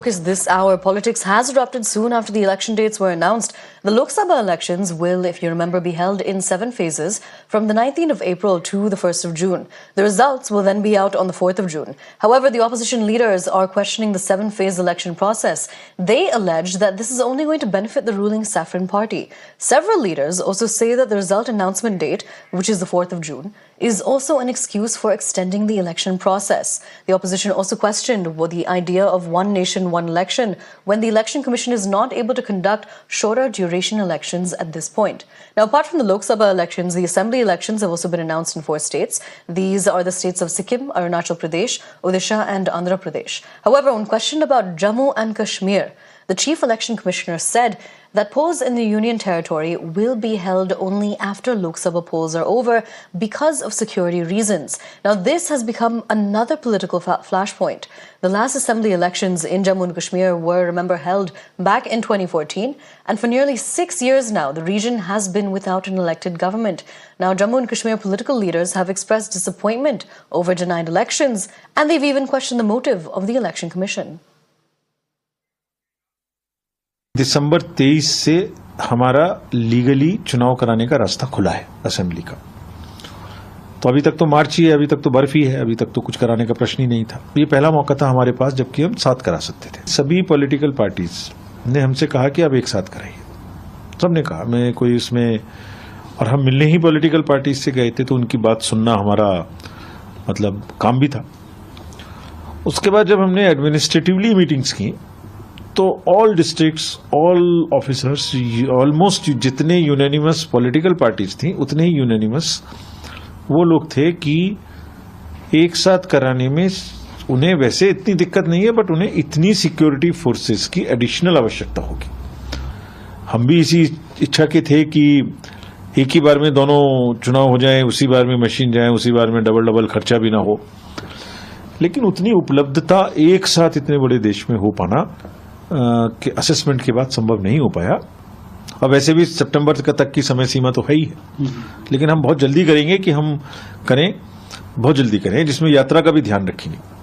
focus this hour. Politics has erupted soon after the election dates were announced. The Lok Sabha elections will, if you remember, be held in 7 phases from the 19th of April to the 1st of June. The results will then be out on the 4th of June. However, the opposition leaders are questioning the 7-phase election process. They allege that this is only going to benefit the ruling Saffron party. Several leaders also say that the result announcement date, which is the 4th of June, is also an excuse for extending the election process. The opposition also questioned the idea of one nation, one election when the Election Commission is not able to conduct shorter duration elections at this point. Now, apart from the Lok Sabha elections, the assembly elections have also been announced in 4 states. These are the states of Sikkim, Arunachal Pradesh, Odisha and Andhra Pradesh. However, when questioned about Jammu and Kashmir, the Chief Election Commissioner said that polls in the Union Territory will be held only after Lok Sabha polls are over because of security reasons. Now, this has become another political flashpoint. The last assembly elections in Jammu and Kashmir were, remember, held back in 2014. And for nearly 6 years now, the region has been without an elected government. Now, Jammu and Kashmir political leaders have expressed disappointment over denied elections, and they've even questioned the motive of the Election Commission. दिसंबर 23 से हमारा legally चुनाव कराने का रास्ता खुला है assembly का। तो अभी तक तो मार्च ही है, अभी तक तो बर्फ ही है, अभी तक तो कुछ कराने का प्रश्न ही नहीं था। ये पहला मौका था हमारे पास जबकि हम साथ करा सकते थे। सभी पॉलिटिकल पार्टीज ने हमसे कहा कि अब एक साथ कराइए। सबने कहा, मैं कोई इसमें, और हम मिलने ही पॉलिटिकल पार्टीज से गए थे तो उनकी बात सुनना हमारा मतलब काम भी था। उसके बाद जब हमने एडमिनिस्ट्रेटिवली मीटिंग्स की तो all districts, all officers, almost जितने यूनानिमस पॉलिटिकल पार्टीज थी उतने ही यूनानिमस वो लोग थे कि एक साथ कराने में उन्हें वैसे इतनी दिक्कत नहीं है, बट उन्हें इतनी सिक्योरिटी फोर्सेस की एडिशनल आवश्यकता होगी। हम भी इसी इच्छा के थे कि एक ही बार में दोनों चुनाव हो जाए, उसी बार में मशीन जाए, उसी बार में डबल डबल खर्चा भी ना हो। लेकिन उतनी उपलब्धता एक साथ इतने बड़े देश में हो पाना कि असेसमेंट के बाद संभव नहीं हो पाया। और वैसे भी सितंबर तक की समय सीमा तो है ही है, लेकिन हम बहुत जल्दी करेंगे कि हम करें, बहुत जल्दी करें, जिसमें यात्रा का भी ध्यान रखेंगे।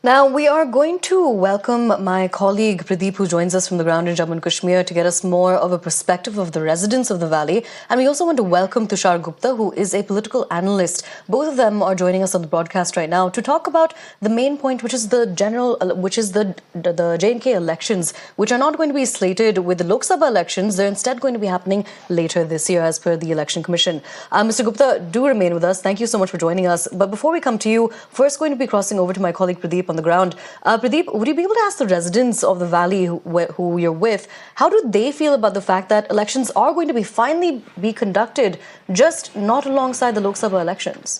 Now, we are going to welcome my colleague Pradeep, who joins us from the ground in Jammu and Kashmir, to get us more of a perspective of the residents of the valley. And we also want to welcome Tushar Gupta, who is a political analyst. Both of them are joining us on the broadcast right now to talk about the main point, which is the J&K elections, which are not going to be slated with the Lok Sabha elections. They're instead going to be happening later this year, as per the Election Commission. Mr. Gupta, do remain with us. Thank you so much for joining us. But before we come to you, first going to be crossing over to my colleague Pradeep on the ground. Pradeep, would you be able to ask the residents of the valley who you're with, how do they feel about the fact that elections are going to be finally be conducted, just not alongside the Lok Sabha elections?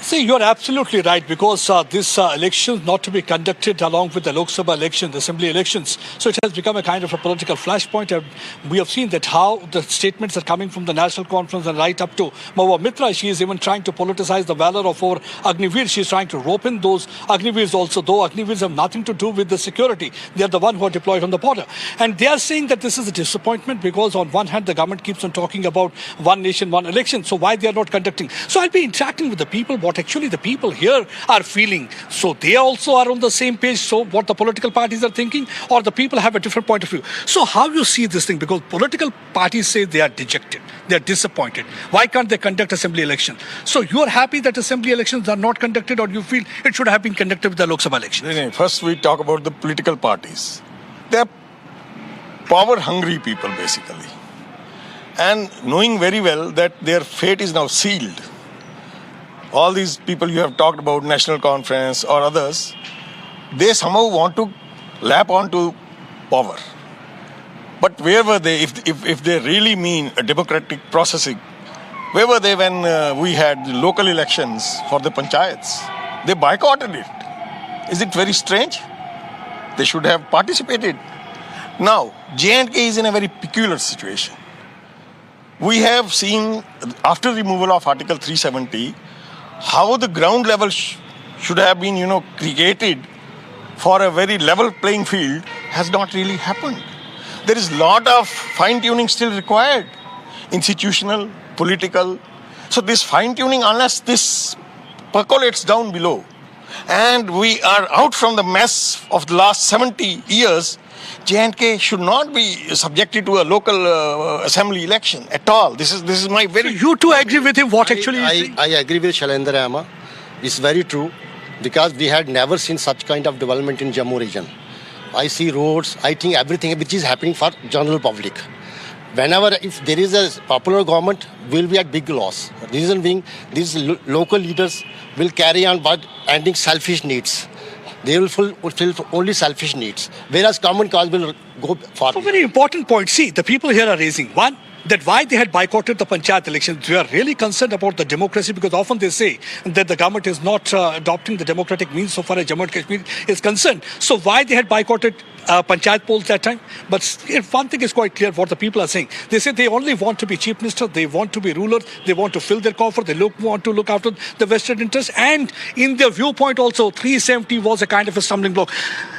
See, you're absolutely right, because this election not to be conducted along with the Lok Sabha election, the assembly elections. So it has become a kind of a political flashpoint. And we have seen that how the statements are coming from the National Conference and right up to Mahua Mitra. She is even trying to politicize the valor of our Agniveer. She is trying to rope in those Agniveers also, though Agniveers have nothing to do with the security. They are the one who are deployed on the border. And they are saying that this is a disappointment because on one hand, the government keeps on talking about one nation, one election. So why they are not conducting? So I'll be interacting with the people, what actually the people here are feeling. So they also are on the same page. So what the political parties are thinking, or the people have a different point of view. So how you see this thing? Because political parties say they are dejected, they are disappointed. Why can't they conduct assembly election? So you are happy that assembly elections are not conducted, or you feel it should have been conducted with the Lok Sabha election? First we talk about the political parties. They are power hungry people basically, and knowing very well that their fate is now sealed. All these people you have talked about, National Conference or others, they somehow want to lap onto power. But where were they, if they really mean a democratic processing, where were they when we had local elections for the panchayats? They boycotted it. Is it very strange? They should have participated. Now, J&K is in a very peculiar situation. We have seen, after removal of Article 370, how the ground level should have been, created for a very level playing field has not really happened. There is a lot of fine-tuning still required, institutional, political. So this fine-tuning, unless this percolates down below. And we are out from the mess of the last 70 years. J&K should not be subjected to a local assembly election at all. This is my very... You too agree with him what actually he's saying? I agree with Shailendra Amma. It's very true because we had never seen such kind of development in Jammu region. I see roads, I think everything which is happening for general public. Whenever, if there is a popular government, will be at big loss. Reason being, these local leaders will carry on but ending selfish needs. They will fulfill only selfish needs, whereas common cause will go far. So very important point. See, the people here are raising one, that why they had boycotted the Panchayat elections. They are really concerned about the democracy because often they say that the government is not adopting the democratic means so far as Jammu and Kashmir is concerned. So why they had boycotted Panchayat polls that time? But one thing is quite clear what the people are saying. They say they only want to be chief minister, they want to be rulers, they want to fill their coffer, they want to look after the vested interests, and in their viewpoint also 370 was a kind of a stumbling block.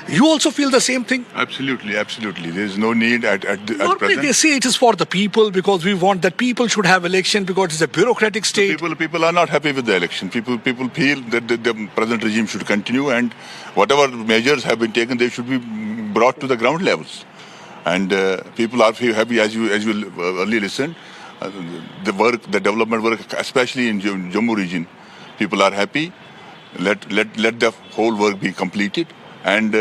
You also feel the same thing? Absolutely. There is no need at present. They say it is for the people because we want that people should have election because it's a bureaucratic state. People are not happy with the election. People feel that the present regime should continue, and whatever measures have been taken, they should be brought to the ground levels. And people are happy, as you earlier listened. The development work, especially in Jammu region, people are happy. Let the whole work be completed. And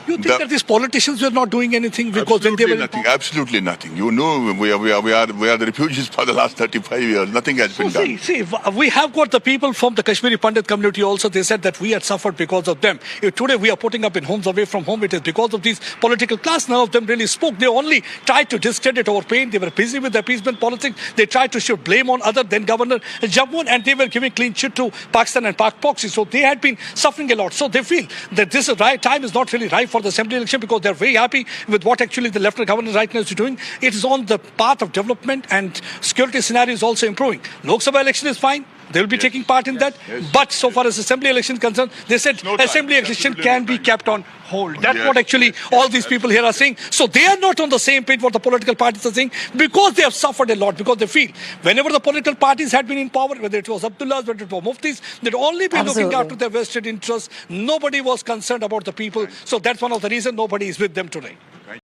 you think that these politicians were not doing anything because when they were nothing, absolutely nothing. You know, we are the refugees for the last 35 years. Nothing has been done. See, we have got the people from the Kashmiri Pandit community also. They said that we had suffered because of them. If today we are putting up in homes away from home, it is because of these political class. None of them really spoke. They only tried to discredit our pain. They were busy with the appeasement politics. They tried to shift blame on other than Governor Jammu, and they were giving clean chit to Pakistan and Pak proxy. So they had been suffering a lot. So they feel that this time is not really right for the assembly election because they're very happy with what actually the Lieutenant Governor right now is doing. It is on the path of development, and security scenario is also improving. Lok Sabha election is fine. They will be taking part in that. But so far as assembly election is concerned, they said assembly election can be kept on hold. That's what actually all these people here are saying. So they are not on the same page what the political parties are saying because they have suffered a lot, because they feel whenever the political parties had been in power, whether it was Abdullahs, whether it was Muftis, they'd only been looking after their vested interests. Nobody was concerned about the people. So that's one of the reasons nobody is with them today.